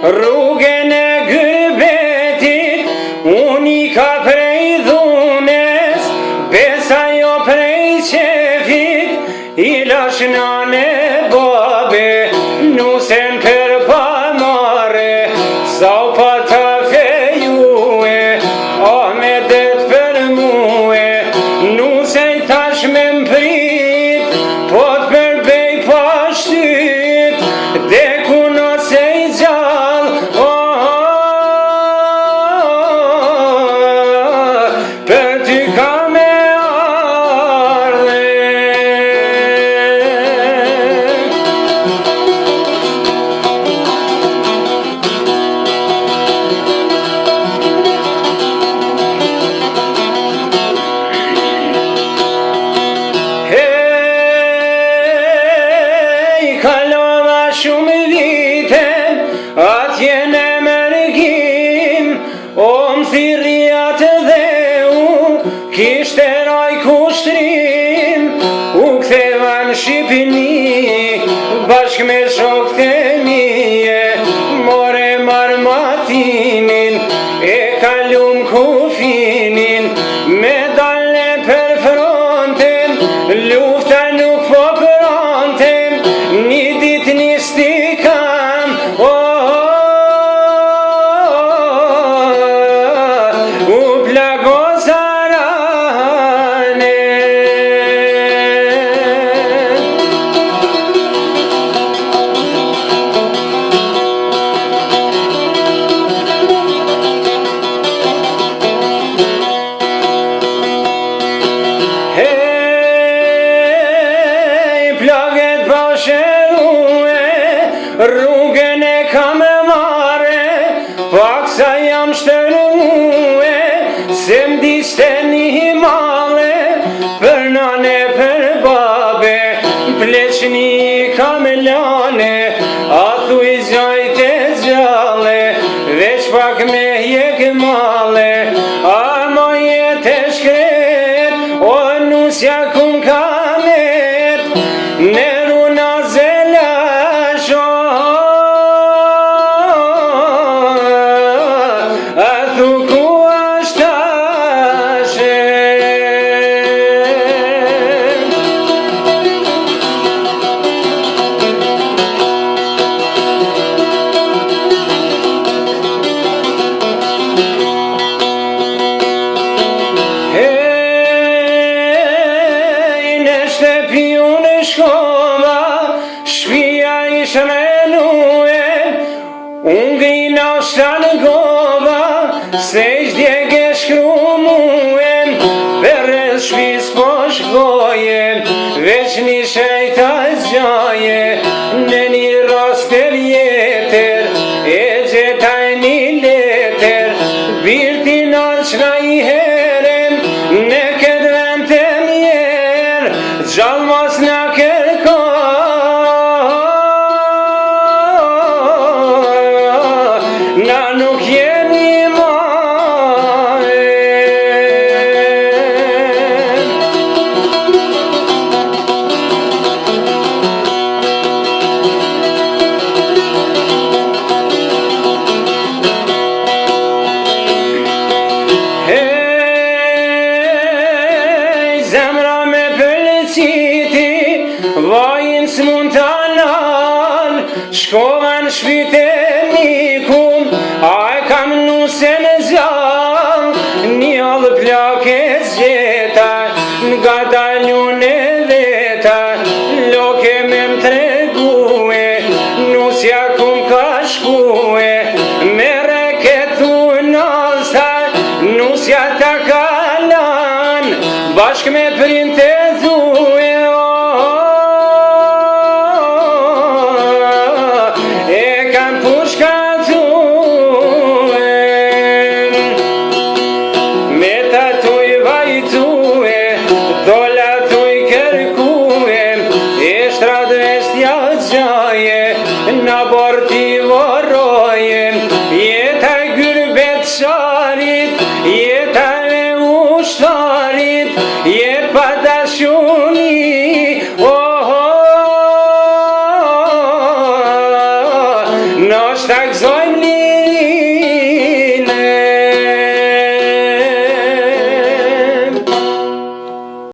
rrugën e gërbetit, unë I ka prej dhunes, besa jo prej qefit, I lash nane babe, nusen për pamare, sa u pa ta fejue, a me det për mue, nusen tash me mprit, po të përbej pa shtyt, dhe kuno se I gjall, për ty ka me ardhe. Kalova shumë vite, atje në mërgim, o më thirriat dhe kishte raj kushtrim, u ktheva në Shqipni, bashk me shokët e mije, more marmatinin, e kalum kufinin, me dalle për fronten, lufta nuk po pronten, një dit një stikam, u plagosarane. Plaget bashërue, rrugën e kam mare, paksa jam shtërue, se m'diste një male, për nane për babe, pleqni kam lane, a thuj gjajt e gjale, veç pak me jek male, a mo jet e shkret, o nusja kum kamet, neru na zelasho, a thu ku ashtashe. Në shtëpiu në shkova, shpia ishë menue, unë grina shtanë gova, se ishdjege shkru muen, për shpis po shkoje, veç një shejta zgjaje, në një raster jetër, e gjetaj një letër, birtin alqna I herem, në këtë vend të mjerë, gjallë mos në kërko, na nuk jemi mare. Zemra me pëlqiti, vajin s'mund t'anal, shkova në shpit e mikun, a e kam nusen e zjall, një allë plake zgjeta, nga daljun e veta, loke me m'tregue, nusja kum ka shkue, me reketu nalsta, nusja ta kalan, bashk me printe dhue, e kam pushka dhue, me ta tuj vajtue, dola tuj kërkue, e shtrat vestja gjaje, në borti vorroje,